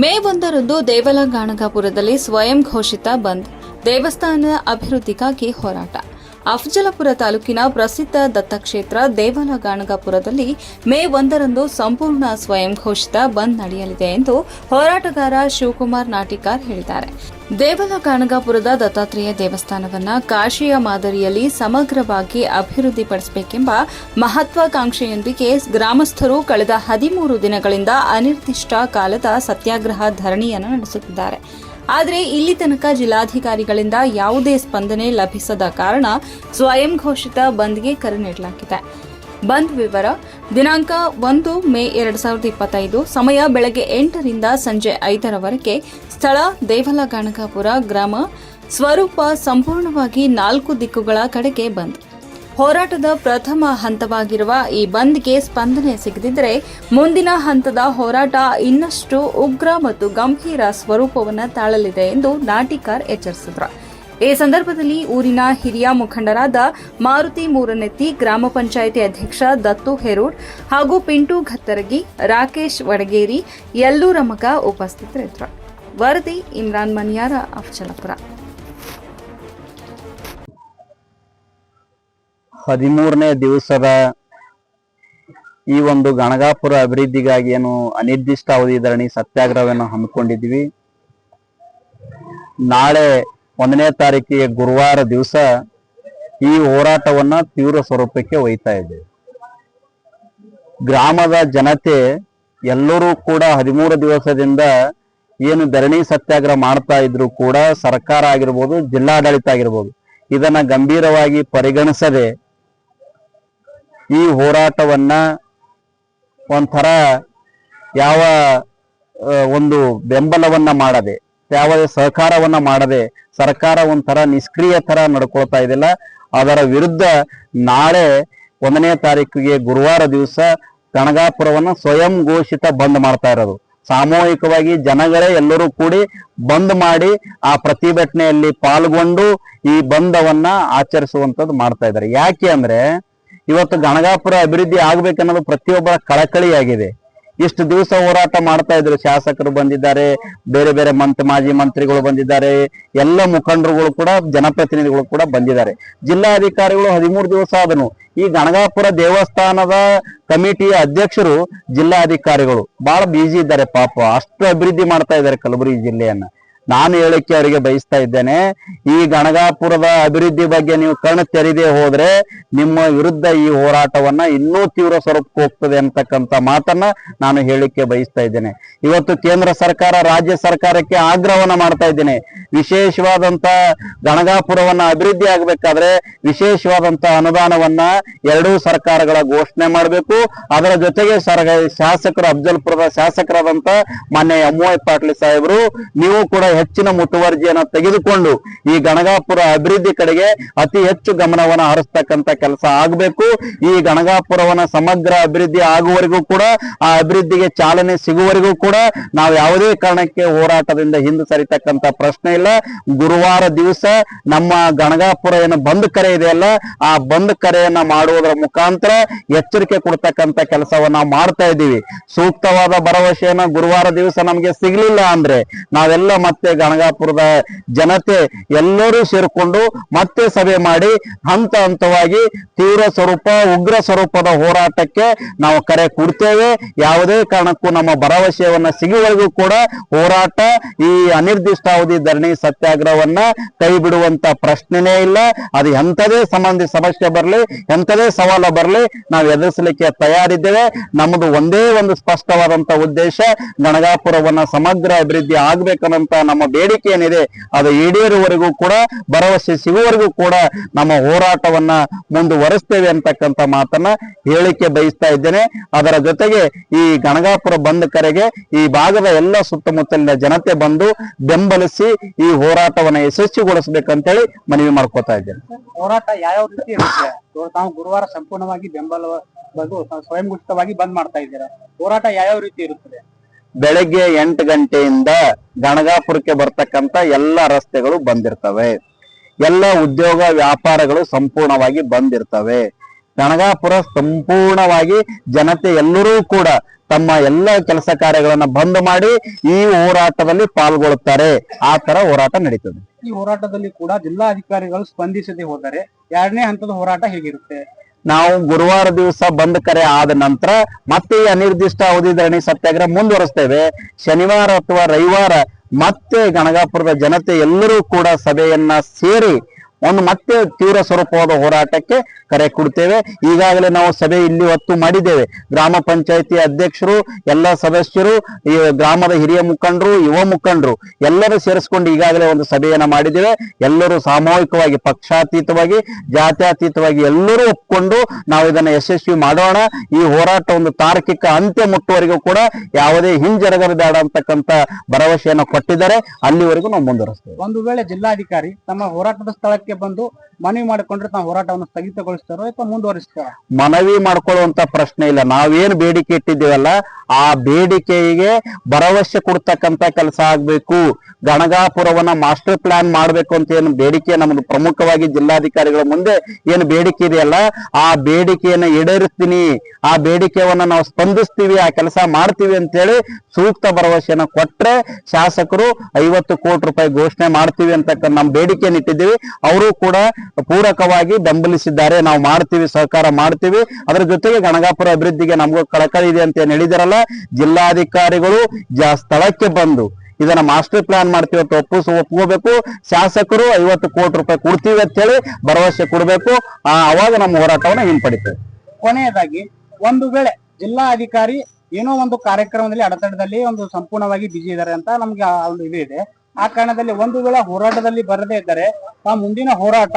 ಮೇ 1ರಂದು ದೇವಲಗಾಣಗಾಪುರದಲ್ಲಿ ಸ್ವಯಂ ಘೋಷಿತ ಬಂದ್, ದೇವಸ್ಥಾನದ ಅಭಿವೃದ್ಧಿಗಾಗಿ ಹೋರಾಟ. ಅಫಜಲಪುರ ತಾಲೂಕಿನ ಪ್ರಸಿದ್ಧ ದತ್ತಕ್ಷೇತ್ರ ದೇವಲಗಾಣಗಾಪುರದಲ್ಲಿ ಮೇ 1ರಂದು ಸಂಪೂರ್ಣ ಸ್ವಯಂ ಘೋಷಿತ ಬಂದ್ ನಡೆಯಲಿದೆ ಎಂದು ಹೋರಾಟಗಾರ ಶಿವಕುಮಾರ್ ನಾಟಿಕಾರ್ ಹೇಳಿದ್ದಾರೆ. ದೇವಲಗಾಣಗಾಪುರದ ದತ್ತಾತ್ರೇಯ ದೇವಸ್ಥಾನವನ್ನು ಕಾಶಿಯ ಮಾದರಿಯಲ್ಲಿ ಸಮಗ್ರವಾಗಿ ಅಭಿವೃದ್ಧಿಪಡಿಸಬೇಕೆಂಬ ಮಹತ್ವಾಕಾಂಕ್ಷೆಯೊಂದಿಗೆ ಗ್ರಾಮಸ್ಥರು ಕಳೆದ 13 ದಿನಗಳಿಂದ ಅನಿರ್ದಿಷ್ಟ ಕಾಲದ ಸತ್ಯಾಗ್ರಹ ಧರಣಿಯನ್ನು ನಡೆಸುತ್ತಿದ್ದಾರೆ. ಆದರೆ ಇಲ್ಲಿ ತನಕ ಜಿಲ್ಲಾಧಿಕಾರಿಗಳಿಂದ ಯಾವುದೇ ಸ್ಪಂದನೆ ಲಭಿಸದ ಕಾರಣ ಸ್ವಯಂ ಘೋಷಿತ ಬಂದ್ಗೆ ಕರೆ ನೀಡಲಾಗಿದೆ. ಬಂದ್ ವಿವರ: ದಿನಾಂಕ 1 ಮೇ 2025, ಸಮಯ ಬೆಳಗ್ಗೆ 8ರಿಂದ ಸಂಜೆ 5ರವರೆಗೆ. ಸ್ಥಳ ದೇವಲಗಾಣಗಾಪುರ ಗ್ರಾಮ. ಸ್ವರೂಪ ಸಂಪೂರ್ಣವಾಗಿ 4 ದಿಕ್ಕುಗಳ ಕಡೆಗೆ ಬಂದ್. ಹೋರಾಟದ ಪ್ರಥಮ ಹಂತವಾಗಿರುವ ಈ ಬಂದ್ಗೆ ಸ್ಪಂದನೆ ಸಿಗದಿದ್ದರೆ ಮುಂದಿನ ಹಂತದ ಹೋರಾಟ ಇನ್ನಷ್ಟು ಉಗ್ರ ಮತ್ತು ಗಂಭೀರ ಸ್ವರೂಪವನ್ನು ತಾಳಲಿದೆ ಎಂದು ನಾಟಿಕಾರ್ ಎಚ್ಚರಿಸಿದರು. ಈ ಸಂದರ್ಭದಲ್ಲಿ ಊರಿನ ಹಿರಿಯ ಮುಖಂಡರಾದ ಮಾರುತಿ ಮೂರನೆತ್ತಿ, ಗ್ರಾಮ ಪಂಚಾಯಿತಿ ಅಧ್ಯಕ್ಷ ದತ್ತು ಹೆರೂಡ್ ಹಾಗೂ ಪಿಂಟು ಘತ್ತರಗಿ, ರಾಕೇಶ್ ವಡಗೇರಿ, ಯಲ್ಲೂರ ಮಗ ಉಪಸ್ಥಿತರಿದ್ದರು. ವರದಿ ಇಮ್ರಾನ್ ಮನಿಯಾರ, ಅಫಜಲಪುರ. 13ನೇ ದಿವಸದ ಈ ಒಂದು ಗಣಗಾಪುರ ಅಭಿವೃದ್ಧಿಗಾಗಿ ಏನು ಅನಿರ್ದಿಷ್ಟ ಅವಧಿ ಧರಣಿ ಸತ್ಯಾಗ್ರಹವನ್ನು ಹಮ್ಮಿಕೊಂಡಿದ್ವಿ. ನಾಳೆ 1ನೇ ತಾರೀಕಿಗೆ ಗುರುವಾರ ದಿವಸ ಈ ಹೋರಾಟವನ್ನ ತೀವ್ರ ಸ್ವರೂಪಕ್ಕೆ ಒಯ್ತಾ ಇದೆ. ಗ್ರಾಮದ ಜನತೆ ಎಲ್ಲರೂ ಕೂಡ 13 ದಿವಸದಿಂದ ಏನು ಧರಣಿ ಸತ್ಯಾಗ್ರಹ ಮಾಡ್ತಾ ಇದ್ರು ಕೂಡ ಸರ್ಕಾರ ಆಗಿರ್ಬೋದು, ಜಿಲ್ಲಾಡಳಿತ ಆಗಿರ್ಬೋದು, ಇದನ್ನ ಗಂಭೀರವಾಗಿ ಪರಿಗಣಿಸದೆ ಈ ಹೋರಾಟವನ್ನ ಒಂಥರ ಯಾವ ಒಂದು ಬೆಂಬಲವನ್ನ ಮಾಡದೆ, ಯಾವುದೇ ಸಹಕಾರವನ್ನ ಮಾಡದೆ ಸರ್ಕಾರ ಒಂಥರ ನಿಷ್ಕ್ರಿಯ ತರ ನಡ್ಕೊಳ್ತಾ ಇದೆಯಲ್ಲ, ಅದರ ವಿರುದ್ಧ ನಾಳೆ 1ನೇ ತಾರೀಕಿಗೆ ಗುರುವಾರ ದಿವಸ ಗಣಗಾಪುರವನ್ನ ಸ್ವಯಂ ಘೋಷಿತ ಬಂದ್ ಮಾಡ್ತಾ ಇರೋದು. ಸಾಮೂಹಿಕವಾಗಿ ಜನಗಳೇ ಎಲ್ಲರೂ ಕೂಡಿ ಬಂದ್ ಮಾಡಿ ಆ ಪ್ರತಿಭಟನೆಯಲ್ಲಿ ಪಾಲ್ಗೊಂಡು ಈ ಬಂದವನ್ನ ಆಚರಿಸುವಂತದ್ದು ಮಾಡ್ತಾ ಇದ್ದಾರೆ. ಯಾಕೆ ಅಂದ್ರೆ ಇವತ್ತು ಗಣಗಾಪುರ ಅಭಿವೃದ್ಧಿ ಆಗ್ಬೇಕನ್ನೋದು ಪ್ರತಿಯೊಬ್ಬರ ಕಳಕಳಿಯಾಗಿದೆ. ಇಷ್ಟು ದಿವಸ ಹೋರಾಟ ಮಾಡ್ತಾ ಇದ್ರು, ಶಾಸಕರು ಬಂದಿದ್ದಾರೆ, ಬೇರೆ ಬೇರೆ ಮಾಜಿ ಮಂತ್ರಿಗಳು ಬಂದಿದ್ದಾರೆ, ಎಲ್ಲ ಮುಖಂಡರುಗಳು ಕೂಡ, ಜನಪ್ರತಿನಿಧಿಗಳು ಕೂಡ ಬಂದಿದ್ದಾರೆ. ಜಿಲ್ಲಾಧಿಕಾರಿಗಳು 13 ದಿವಸ ಆದನು. ಈ ಗಣಗಾಪುರ ದೇವಸ್ಥಾನದ ಕಮಿಟಿಯ ಅಧ್ಯಕ್ಷರು ಜಿಲ್ಲಾಧಿಕಾರಿಗಳು ಬಹಳ ಬಿಜಿ ಇದ್ದಾರೆ. ಪಾಪ ಅಷ್ಟು ಅಭಿವೃದ್ಧಿ ಮಾಡ್ತಾ ಇದ್ದಾರೆ ಕಲಬುರಗಿ ಜಿಲ್ಲೆಯನ್ನ. ನಾನು ಹೇಳಕ್ಕೆ ಅವರಿಗೆ ಬಯಸ್ತಾ ಇದ್ದೇನೆ, ಈ ಗಣಗಾಪುರದ ಅಭಿವೃದ್ಧಿ ಬಗ್ಗೆ ನೀವು ಕಣ್ಣು ತೆರೆದೇ ಹೋದ್ರೆ ನಿಮ್ಮ ವಿರುದ್ಧ ಈ ಹೋರಾಟವನ್ನ ಇನ್ನೂ ತೀವ್ರ ಸ್ವರೂಪಕ್ಕೆ ಹೋಗ್ತದೆ ಅಂತಕ್ಕಂಥ ಮಾತನ್ನ ನಾನು ಹೇಳಿಕೆ ಬಯಸ್ತಾ ಇದ್ದೇನೆ. ಇವತ್ತು ಕೇಂದ್ರ ಸರ್ಕಾರ, ರಾಜ್ಯ ಸರ್ಕಾರಕ್ಕೆ ಆಗ್ರಹವನ್ನ ಮಾಡ್ತಾ ಇದ್ದೇನೆ. ವಿಶೇಷವಾದಂತ ಗಣಗಾಪುರವನ್ನ ಅಭಿವೃದ್ಧಿ ಆಗ್ಬೇಕಾದ್ರೆ ವಿಶೇಷವಾದಂತ ಅನುದಾನವನ್ನ ಎರಡೂ ಸರ್ಕಾರಗಳ ಘೋಷಣೆ ಮಾಡಬೇಕು. ಅದರ ಜೊತೆಗೆ ಶಾಸಕರು, ಅಫಜಲಪುರದ ಶಾಸಕರಾದಂತ ಮಾನ್ಯ ಎಂ.ವೈ. ಪಾಟೀಲ್ ಸಾಹೇಬರು, ನೀವು ಕೂಡ ಹೆಚ್ಚಿನ ಮುತುವರ್ಜಿಯನ್ನ ತೆಗೆದುಕೊಂಡು ಈ ಗಣಗಾಪುರ ಅಭಿವೃದ್ಧಿ ಕಡೆಗೆ ಅತಿ ಹೆಚ್ಚು ಗಮನವನ್ನ ಹರಿಸ್ತಕ್ಕಂಥ ಕೆಲಸ ಆಗಬೇಕು. ಈ ಗಣಗಾಪುರವನ್ನ ಸಮಗ್ರ ಅಭಿವೃದ್ಧಿ ಆಗುವವರೆಗೂ ಕೂಡ, ಆ ಅಭಿವೃದ್ಧಿಗೆ ಚಾಲನೆ ಸಿಗುವವರೆಗೂ ಕೂಡ ನಾವು ಯಾವುದೇ ಕಾರಣಕ್ಕೆ ಹೋರಾಟದಿಂದ ಹಿಂದೆ ಸರಿತಕ್ಕಂಥ ಪ್ರಶ್ನೆ ಇಲ್ಲ. ಗುರುವಾರ ದಿವಸ ನಮ್ಮ ಗಣಗಾಪುರ ಏನು ಬಂದ್ ಕರೆ ಇದೆಯಲ್ಲ, ಆ ಬಂದ್ ಕರೆಯನ್ನ ಮಾಡುವುದರ ಮುಖಾಂತರ ಎಚ್ಚರಿಕೆ ಕೊಡ್ತಕ್ಕಂಥ ಕೆಲಸವನ್ನ ಮಾಡ್ತಾ ಇದ್ದೀವಿ. ಸೂಕ್ತವಾದ ಭರವಸೆಯನ್ನ ಗುರುವಾರ ದಿವಸ ನಮಗೆ ಸಿಗ್ಲಿಲ್ಲ ಅಂದ್ರೆ ನಾವೆಲ್ಲ ಮತ್ತೆ ಗಣಗಾಪುರದ ಜನತೆ ಎಲ್ಲರೂ ಸೇರಿಕೊಂಡು ಮತ್ತೆ ಸಭೆ ಮಾಡಿ ಹಂತ ಹಂತವಾಗಿ ತೀವ್ರ ಸ್ವರೂಪ, ಉಗ್ರ ಸ್ವರೂಪದ ಹೋರಾಟಕ್ಕೆ ನಾವು ಕರೆ ಕೊಡ್ತೇವೆ. ಯಾವುದೇ ಕಾರಣಕ್ಕೂ ನಮ್ಮ ಭರವಸೆಯನ್ನ ಸಿಗುವವರೆಗೂ ಕೂಡ ಹೋರಾಟ, ಈ ಅನಿರ್ದಿಷ್ಟಾವಧಿ ಧರಣಿ ಸತ್ಯಾಗ್ರಹವನ್ನ ಕೈ ಬಿಡುವಂತ ಪ್ರಶ್ನೆನೇ ಇಲ್ಲ. ಅದು ಎಂಥದೇ ಸಮಸ್ಯೆ ಬರಲಿ, ಎಂಥದೇ ಸವಾಲು ಬರಲಿ, ನಾವು ಎದುರಿಸಲಿಕ್ಕೆ ತಯಾರಿದ್ದೇವೆ. ನಮ್ಮದು ಒಂದೇ ಒಂದು ಸ್ಪಷ್ಟವಾದಂತ ಉದ್ದೇಶ, ಗಣಗಾಪುರವನ್ನ ಸಮಗ್ರ ಅಭಿವೃದ್ಧಿ ಆಗ್ಬೇಕನ್ನಂತ ನಮ್ಮ ಬೇಡಿಕೆ ಏನಿದೆ ಅದು ಈಡೇರುವವರೆಗೂ ಕೂಡ, ಭರವಸೆ ಸಿಗುವವರೆಗೂ ಕೂಡ ನಮ್ಮ ಹೋರಾಟವನ್ನ ಮುಂದುವರಿಸ್ತೇವೆ ಅಂತಕ್ಕಂಥ ಮಾತನ್ನ ಹೇಳಿಕೆ ಬಯಸ್ತಾ ಇದ್ದೇನೆ. ಅದರ ಜೊತೆಗೆ ಈ ಗಣಗಾಪುರ ಬಂದ್ ಕರೆಗೆ ಈ ಭಾಗದ ಎಲ್ಲ ಸುತ್ತಮುತ್ತಲಿನ ಜನತೆ ಬಂದು ಬೆಂಬಲಿಸಿ ಈ ಹೋರಾಟವನ್ನ ಯಶಸ್ವಿಗೊಳಿಸಬೇಕಂತೇಳಿ ಮನವಿ ಮಾಡ್ಕೋತಾ ಇದ್ದೇನೆ. ಹೋರಾಟ ಯಾವ ರೀತಿ ಇರುತ್ತೆ? ತಾವು ಗುರುವಾರ ಸಂಪೂರ್ಣವಾಗಿ ಬೆಂಬಲ ಸ್ವಯಂ ಘೋಷಿತವಾಗಿ ಬಂದ್ ಮಾಡ್ತಾ ಇದ್ದೀರಾ. ಹೋರಾಟ ಯಾವ ರೀತಿ ಇರುತ್ತದೆ? ಬೆಳಗ್ಗೆ 8 ಗಂಟೆಯಿಂದ ಗಣಗಾಪುರಕ್ಕೆ ಬರ್ತಕ್ಕಂಥ ಎಲ್ಲ ರಸ್ತೆಗಳು ಬಂದಿರ್ತವೆ, ಎಲ್ಲ ಉದ್ಯೋಗ ವ್ಯಾಪಾರಗಳು ಸಂಪೂರ್ಣವಾಗಿ ಬಂದಿರ್ತವೆ. ಗಣಗಾಪುರ ಸಂಪೂರ್ಣವಾಗಿ ಜನತೆ ಎಲ್ಲರೂ ಕೂಡ ತಮ್ಮ ಎಲ್ಲ ಕೆಲಸ ಕಾರ್ಯಗಳನ್ನ ಬಂದ್ ಮಾಡಿ ಈ ಹೋರಾಟದಲ್ಲಿ ಪಾಲ್ಗೊಳ್ಳುತ್ತಾರೆ. ಆ ತರ ಹೋರಾಟ ನಡೀತದೆ. ಈ ಹೋರಾಟದಲ್ಲಿ ಕೂಡ ಜಿಲ್ಲಾಧಿಕಾರಿಗಳು ಸ್ಪಂದಿಸದೆ ಹೋದರೆ ಎರಡನೇ ಹಂತದ ಹೋರಾಟ ಹೇಗಿರುತ್ತೆ? ನಾವು ಗುರುವಾರ ದಿವಸ ಬಂದ್ ಕರೆ ಆದ ನಂತರ ಮತ್ತೆ ಈ ಅನಿರ್ದಿಷ್ಟ ಅವಧಿ ಧರಣಿ ಸತ್ಯಾಗ್ರಹ ಮುಂದುವರಿಸ್ತೇವೆ. ಶನಿವಾರ ಅಥವಾ ರವಿವಾರ ಮತ್ತೆ ಗಣಗಾಪುರದ ಜನತೆ ಎಲ್ಲರೂ ಕೂಡ ಸಭೆಯನ್ನ ಸೇರಿ ಒಂದು ಮತ್ತೆ ತೀವ್ರ ಸ್ವರೂಪವಾದ ಹೋರಾಟಕ್ಕೆ ಕರೆ ಕೊಡ್ತೇವೆ. ಈಗಾಗಲೇ ನಾವು ಸಭೆ ಇಲ್ಲಿ ಹೊತ್ತು ಮಾಡಿದ್ದೇವೆ. ಗ್ರಾಮ ಪಂಚಾಯತಿ ಅಧ್ಯಕ್ಷರು, ಎಲ್ಲ ಸದಸ್ಯರು, ಈ ಗ್ರಾಮದ ಹಿರಿಯ ಮುಖಂಡರು, ಯುವ ಮುಖಂಡರು ಎಲ್ಲರೂ ಸೇರಿಸ್ಕೊಂಡು ಈಗಾಗಲೇ ಒಂದು ಸಭೆಯನ್ನ ಮಾಡಿದ್ದೇವೆ. ಎಲ್ಲರೂ ಸಾಮೂಹಿಕವಾಗಿ, ಪಕ್ಷಾತೀತವಾಗಿ, ಜಾತ್ಯತೀತವಾಗಿ ಎಲ್ಲರೂ ಒಪ್ಕೊಂಡು ನಾವು ಇದನ್ನ ಯಶಸ್ವಿ ಮಾಡೋಣ. ಈ ಹೋರಾಟ ಒಂದು ತಾರ್ಕಿಕ ಅಂತ್ಯ ಮುಟ್ಟುವರೆಗೂ ಕೂಡ ಯಾವುದೇ ಹಿಂಜರಗದ ಬೇಡ ಅಂತಕ್ಕಂಥ ಭರವಸೆಯನ್ನು ಕೊಟ್ಟಿದ್ದಾರೆ. ಅಲ್ಲಿವರೆಗೂ ನಾವು ಮುಂದುವರಿಸ್ತೇವೆ. ಒಂದು ವೇಳೆ ಜಿಲ್ಲಾಧಿಕಾರಿ ತಮ್ಮ ಹೋರಾಟದ ಸ್ಥಳಕ್ಕೆ ಬಂದು ಮನವಿ ಮಾಡಿಕೊಂಡ್ರೆ ತಾವು ಹೋರಾಟವನ್ನು ಸ್ಥಗಿತಗೊಳಿಸ್ತಾರೋ ಅಥವಾ ಮುಂದುವರಿಸ್ತಾರೋ? ಮನವಿ ಮಾಡ್ಕೊಳ್ಳುವಂತ ಪ್ರಶ್ನೆ ಇಲ್ಲ. ನಾವೇನು ಬೇಡಿಕೆ ಇಟ್ಟಿದ್ದೀವಲ್ಲ ಆ ಬೇಡಿಕೆಗೆ ಭರವಸೆ ಕೊಡ್ತಕ್ಕಂತ ಕೆಲಸ ಆಗ್ಬೇಕು. ಗಣಗಾಪುರವನ್ನ ಮಾಸ್ಟರ್ ಪ್ಲಾನ್ ಮಾಡ್ಬೇಕು ಅಂತ ಏನು ಬೇಡಿಕೆ ನಮ್ದು ಪ್ರಮುಖವಾಗಿ ಜಿಲ್ಲಾಧಿಕಾರಿಗಳ ಮುಂದೆ ಏನು ಬೇಡಿಕೆ ಇದೆಯಲ್ಲ ಆ ಬೇಡಿಕೆಯನ್ನ ಈಡೇರಿಸ್ತೀನಿ, ಆ ಬೇಡಿಕೆಯನ್ನ ನಾವು ಸ್ಪಂದಿಸ್ತೀವಿ, ಆ ಕೆಲಸ ಮಾಡ್ತೀವಿ ಅಂತೇಳಿ ಸೂಕ್ತ ಭರವಸೆಯನ್ನ ಕೊಟ್ರೆ ಶಾಸಕರು 50 ಕೋಟಿ ರೂಪಾಯಿ ಘೋಷಣೆ ಮಾಡ್ತೀವಿ ಅಂತಕ್ಕ ನಮ್ಮ ಬೇಡಿಕೆಯನ್ನು ಇಟ್ಟಿದ್ದೀವಿ. ಅವರು ಕೂಡ ಪೂರಕವಾಗಿ ಬೆಂಬಲಿಸಿದ್ದಾರೆ. ನಾವು ಮಾಡ್ತೀವಿ, ಸಹಕಾರ ಮಾಡ್ತೀವಿ. ಅದರ ಜೊತೆಗೆ ಗಣಗಾಪುರ ಅಭಿವೃದ್ಧಿಗೆ ನಮಗೂ ಕಳಕಳಿ ಇದೆ ಅಂತ ಏನ್ ಹೇಳಿದಾರಲ್ಲ, ಜಿಲ್ಲಾಧಿಕಾರಿಗಳು ಸ್ಥಳಕ್ಕೆ ಬಂದು ಇದನ್ನ ಮಾಸ್ಟರ್ ಪ್ಲಾನ್ ಮಾಡ್ತೀವಿ ಅಂತ ಒಪ್ಕೋಬೇಕು. ಶಾಸಕರು 50 ಕೋಟಿ ರೂಪಾಯಿ ಕೊಡ್ತೀವಿ ಅಂತ ಹೇಳಿ ಭರವಸೆ ಕೊಡಬೇಕು. ಅವಾಗ ನಮ್ಮ ಹೋರಾಟವನ್ನ ಹಿಂಪಡಿತೇವೆ. ಕೊನೆಯದಾಗಿ, ಒಂದು ವೇಳೆ ಜಿಲ್ಲಾಧಿಕಾರಿ ಏನೋ ಒಂದು ಕಾರ್ಯಕ್ರಮದಲ್ಲಿ ಅಡೆತಡೆದಲ್ಲಿ ಒಂದು ಸಂಪೂರ್ಣವಾಗಿ ಬಿಜಿ ಇದ್ದಾರೆ ಅಂತ ನಮ್ಗೆ ಒಂದು ಇದು ಇದೆ. ಆ ಕಾರಣದಲ್ಲಿ ಒಂದು ವೇಳೆ ಹೋರಾಟದಲ್ಲಿ ಬರದೇ ಇದ್ದರೆ ಮುಂದಿನ ಹೋರಾಟ